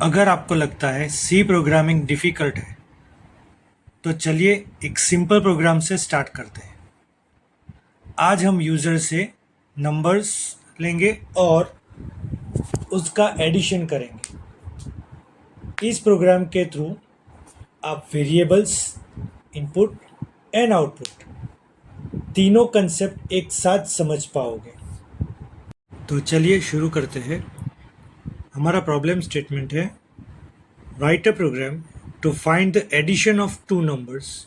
अगर आपको लगता है सी प्रोग्रामिंग डिफ़िकल्ट है तो चलिए एक सिंपल प्रोग्राम से स्टार्ट करते हैं। आज हम यूज़र से नंबर्स लेंगे और उसका एडिशन करेंगे। इस प्रोग्राम के थ्रू आप वेरिएबल्स, इनपुट एंड आउटपुट तीनों कंसेप्ट एक साथ समझ पाओगे। तो चलिए शुरू करते हैं। हमारा प्रॉब्लम स्टेटमेंट है write a program to find the addition of two numbers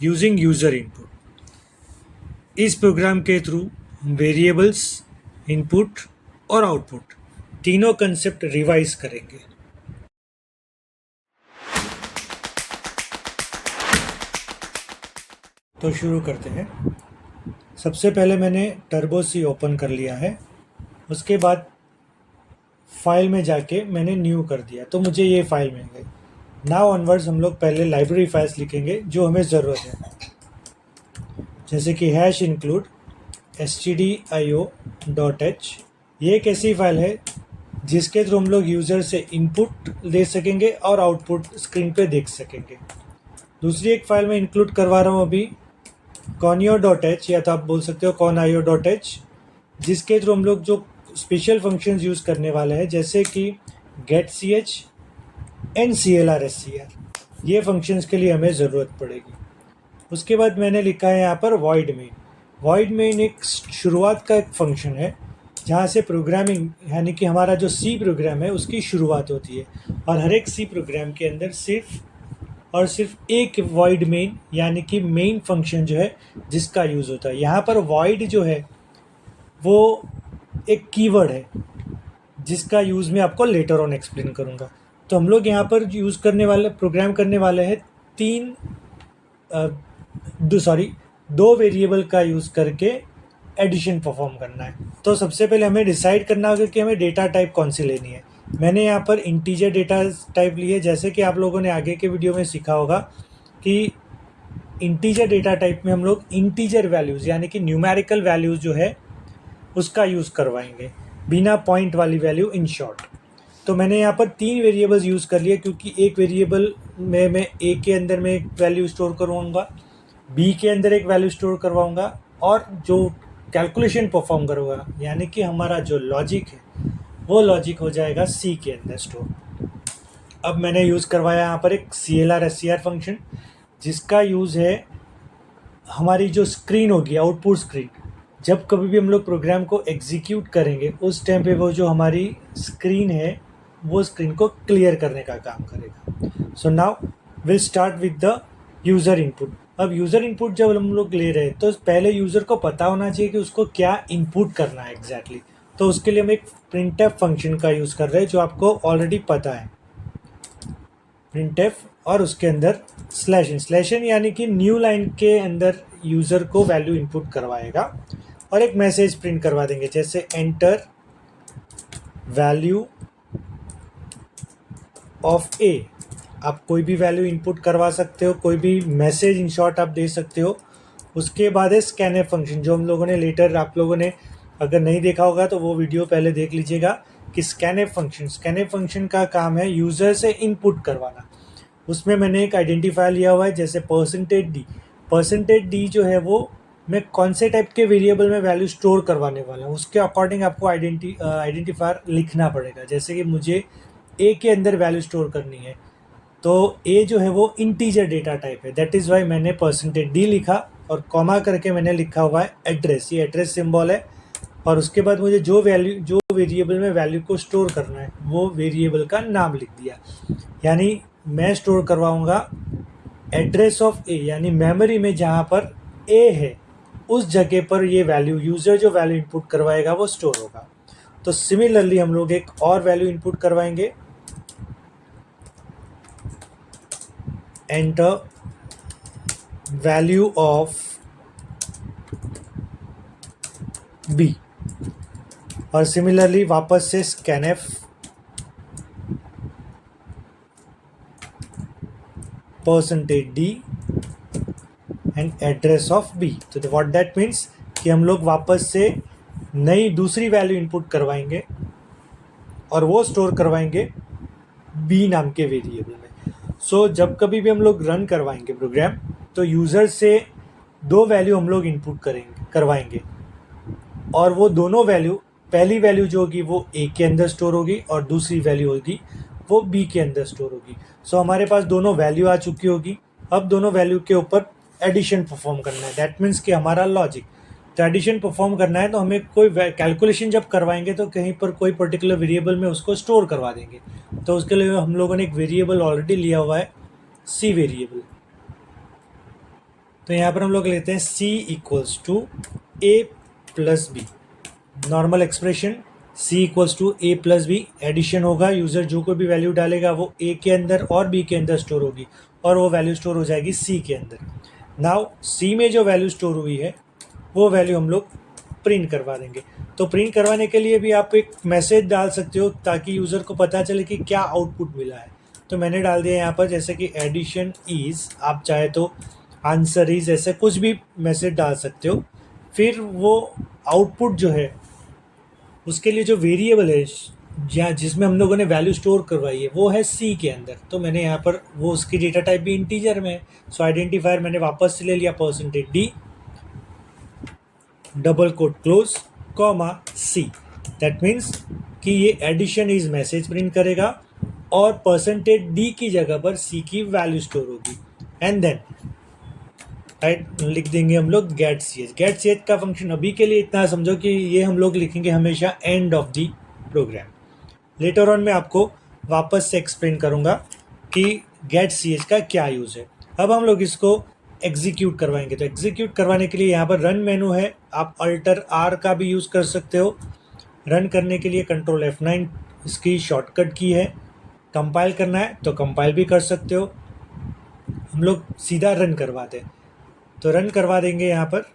using user input. इस प्रोग्राम के थ्रू हम वेरिएबल्स, इनपुट और आउटपुट तीनों कंसेप्ट रिवाइज करेंगे। तो शुरू करते हैं। सबसे पहले मैंने टर्बो सी ओपन कर लिया है, उसके बाद फाइल में जाके मैंने न्यू कर दिया तो मुझे ये फाइल मिल गई। नाउ ऑनवर्ड्स हम लोग पहले लाइब्रेरी फाइल्स लिखेंगे जो हमें ज़रूरत है, जैसे कि हैश इंक्लूड stdio.h। ये एक ऐसी फाइल है जिसके थ्रू हम लोग यूज़र से इनपुट ले सकेंगे और आउटपुट स्क्रीन पे देख सकेंगे। दूसरी एक फाइल में इंक्लूड करवा रहा हूँ अभी conio.h, या तो आप बोल सकते हो conio.h, जिसके थ्रू हम लोग जो स्पेशल फंक्शंस यूज़ करने वाले हैं, जैसे कि getch एंड clr_scr, ये फंक्शंस के लिए हमें ज़रूरत पड़ेगी। उसके बाद मैंने लिखा है यहाँ पर void main। void main एक शुरुआत का एक फंक्शन है जहाँ से प्रोग्रामिंग यानी कि हमारा जो सी प्रोग्राम है उसकी शुरुआत होती है, और हर एक सी प्रोग्राम के अंदर सिर्फ और सिर्फ एक void main यानी कि मेन फंक्शन जो है जिसका यूज़ होता है। यहाँ पर void जो है वो एक कीवर्ड है जिसका यूज़ मैं आपको लेटर ऑन एक्सप्लेन करूँगा। तो हम लोग यहाँ पर यूज़ करने वाले प्रोग्राम करने वाले हैं दो वेरिएबल का यूज़ करके एडिशन परफॉर्म करना है। तो सबसे पहले हमें डिसाइड करना होगा कि हमें डेटा टाइप कौन सी लेनी है। मैंने यहाँ पर इंटीजर डेटा टाइप ली है, जैसे कि आप लोगों ने आगे के वीडियो में सीखा होगा कि इंटीजर डेटा टाइप में हम लोग इंटीजर वैल्यूज़ यानी कि न्यूमेरिकल वैल्यूज़ जो है उसका यूज़ करवाएंगे, बिना पॉइंट वाली वैल्यू, इन शॉर्ट। तो मैंने यहाँ पर 3 वेरिएबल्स यूज़ कर लिए, क्योंकि एक वेरिएबल में मैं ए के अंदर में एक वैल्यू स्टोर करवाऊँगा, बी के अंदर एक वैल्यू स्टोर करवाऊँगा, और जो कैलकुलेशन परफॉर्म करूँगा यानी कि हमारा जो लॉजिक है वो लॉजिक हो जाएगा सी के अंदर स्टोर। अब मैंने यूज़ करवाया यहाँ पर एक clr_scr फंक्शन, जिसका यूज़ है हमारी जो स्क्रीन होगी, आउटपुट स्क्रीन, जब कभी भी हम लोग प्रोग्राम को एग्जीक्यूट करेंगे उस टाइम पे वो जो हमारी स्क्रीन है वो स्क्रीन को क्लियर करने का काम करेगा। So now will start with the user input. अब यूज़र इनपुट जब हम लोग ले रहे हैं तो पहले यूज़र को पता होना चाहिए कि उसको क्या इनपुट करना है एग्जैक्टली। तो उसके लिए हम एक printf फंक्शन का यूज़ कर रहे हैं जो आपको ऑलरेडी पता है, printf, और उसके अंदर /n यानी कि न्यू लाइन के अंदर यूज़र को वैल्यू इनपुट करवाएगा और एक मैसेज प्रिंट करवा देंगे, जैसे एंटर वैल्यू ऑफ ए। आप कोई भी वैल्यू इनपुट करवा सकते हो, कोई भी मैसेज इन शॉर्ट आप दे सकते हो। उसके बाद है scanf फंक्शन, जो हम लोगों ने लेटर, आप लोगों ने अगर नहीं देखा होगा तो वो वीडियो पहले देख लीजिएगा कि scanf फंक्शन का काम है यूज़र से इनपुट करवाना। उसमें मैंने एक आइडेंटिफायर लिया हुआ है, जैसे %d जो है वो मैं कौन से टाइप के वेरिएबल में वैल्यू स्टोर करवाने वाला हूँ उसके अकॉर्डिंग आपको आइडेंटिफायर लिखना पड़ेगा। जैसे कि मुझे ए के अंदर वैल्यू स्टोर करनी है तो ए जो है वो इंटीजर डेटा टाइप है, दैट इज़ वाई मैंने %d लिखा और कॉमा करके मैंने लिखा हुआ है एड्रेस, ये एड्रेस सिंबल है। और उसके बाद मुझे जो वेरिएबल में वैल्यू को स्टोर करना है वो वेरिएबल का नाम लिख दिया। यानी मैं स्टोर करवाऊँगा एड्रेस ऑफ ए, यानी मेमोरी में जहाँ पर ए है उस जगह पर ये वैल्यू, यूज़र जो वैल्यू इनपुट करवाएगा वो स्टोर होगा। तो सिमिलरली हम लोग एक और वैल्यू इनपुट करवाएंगे, एंटर वैल्यू ऑफ बी, और सिमिलरली वापस से scanf %d and address of B. तो व्हाट दैट मीन्स कि हम लोग वापस से नई दूसरी वैल्यू इनपुट करवाएंगे और वो स्टोर करवाएंगे बी नाम के वेरिएबल में। सो जब कभी भी हम लोग रन करवाएंगे प्रोग्राम, तो यूज़र से दो वैल्यू हम लोग इनपुट करवाएंगे, और वो दोनों वैल्यू, पहली वैल्यू जो होगी वो ए के अंदर स्टोर होगी और दूसरी वैल्यू होगी वो बी के अंदर स्टोर होगी। सो हमारे पास दोनों वैल्यू आ चुकी होगी। अब दोनों वैल्यू के ऊपर एडिशन परफॉर्म करना है। दैट मीन्स कि हमारा लॉजिक, तो एडिशन परफॉर्म करना है तो हमें कोई कैलकुलेशन जब करवाएंगे तो कहीं पर कोई पर्टिकुलर वेरिएबल में उसको स्टोर करवा देंगे। तो उसके लिए हम लोगों ने एक वेरिएबल ऑलरेडी लिया हुआ है, सी वेरिएबल। तो यहाँ पर हम लोग लेते हैं c equals to a plus b, normal expression c equals to a plus b. Addition होगा, यूज़र जो कोई भी वैल्यू डालेगा वो ए के अंदर और बी के अंदर स्टोर होगी, और वो वैल्यू स्टोर हो जाएगी सी के अंदर। नाउ सी में जो वैल्यू स्टोर हुई है वो वैल्यू हम लोग प्रिंट करवा देंगे। तो प्रिंट करवाने के लिए भी आप एक मैसेज डाल सकते हो ताकि यूज़र को पता चले कि क्या आउटपुट मिला है। तो मैंने डाल दिया यहाँ पर जैसे कि एडिशन इज़, आप चाहे तो आंसर इज़, ऐसे कुछ भी मैसेज डाल सकते हो। फिर वो आउटपुट जो है उसके लिए जो वेरिएबल है जहाँ जिसमें हम लोगों ने वैल्यू स्टोर करवाई है वो है सी के अंदर। तो मैंने यहाँ पर वो उसकी डेटा टाइप भी इंटीजर में है। सो आइडेंटिफायर मैंने वापस से ले लिया %d double quote close comma C. That means कि ये एडिशन इज मैसेज प्रिंट करेगा और %d की जगह पर सी की वैल्यू स्टोर होगी। एंड देन राइट लिख देंगे हम लोग get C H. Get C H का फंक्शन अभी के लिए इतना समझो कि ये हम लोग लिखेंगे हमेशा end of the program. Later on मैं आपको वापस से एक्सप्लेन करूँगा कि गेट सी एच का क्या यूज़ है। अब हम लोग इसको एग्जीक्यूट करवाएंगे। तो एग्जीक्यूट करवाने के लिए यहाँ पर रन मेनू है, आप अल्टर आर का भी यूज़ कर सकते हो। रन करने के लिए कंट्रोल F9 इसकी शॉर्टकट की है। कंपाइल करना है तो कंपाइल भी कर सकते हो। हम लोग सीधा रन करवाते हैं, तो रन करवा देंगे यहाँ पर।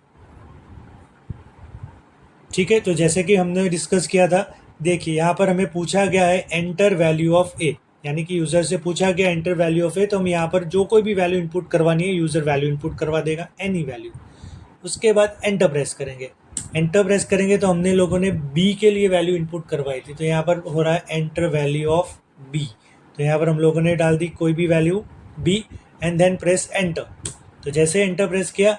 ठीक है, तो जैसे कि हमने डिस्कस किया था, देखिए यहाँ पर हमें पूछा गया है एंटर वैल्यू ऑफ ए, यानी कि यूज़र से पूछा गया एंटर वैल्यू ऑफ ए। तो हम यहाँ पर जो कोई भी वैल्यू इनपुट करवानी है यूज़र वैल्यू इनपुट करवा देगा, एनी वैल्यू। उसके बाद एंटर प्रेस करेंगे। एंटर प्रेस करेंगे तो हमने लोगों ने बी के लिए वैल्यू इनपुट करवाई थी, तो यहाँ पर हो रहा है एंटर वैल्यू ऑफ बी। तो यहाँ पर हम लोगों ने डाल दी कोई भी value B and then press enter. तो जैसे एंटर प्रेस किया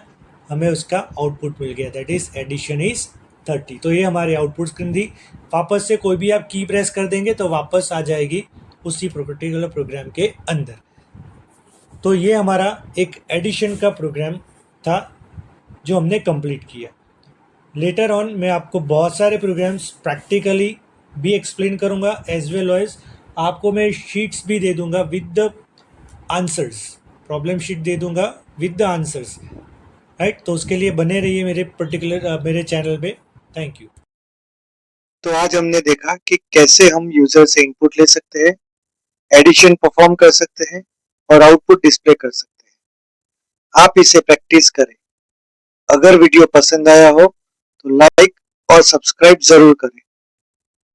हमें उसका आउटपुट मिल गया, दैट इज एडिशन इज 30। तो ये हमारी आउटपुट स्क्रीन थी। वापस से कोई भी आप की प्रेस कर देंगे तो वापस आ जाएगी उसी पर्टिकुलर प्रोग्राम के अंदर। तो ये हमारा एक एडिशन का प्रोग्राम था जो हमने कंप्लीट किया। लेटर ऑन मैं आपको बहुत सारे प्रोग्राम्स प्रैक्टिकली भी एक्सप्लेन करूंगा, एज वेल एज आपको मैं शीट्स भी दे दूंगा with the answers, problem sheet दे दूंगा विद द आंसर्स। राइट, तो उसके लिए बने रहिए मेरे चैनल पे। Thank you. तो आज हमने देखा कि कैसे हम यूजर से इनपुट ले सकते हैं, एडिशन परफॉर्म कर सकते हैं और आउटपुट डिस्प्ले कर सकते हैं। आप इसे प्रैक्टिस करें। अगर वीडियो पसंद आया हो तो लाइक और सब्सक्राइब जरूर करें।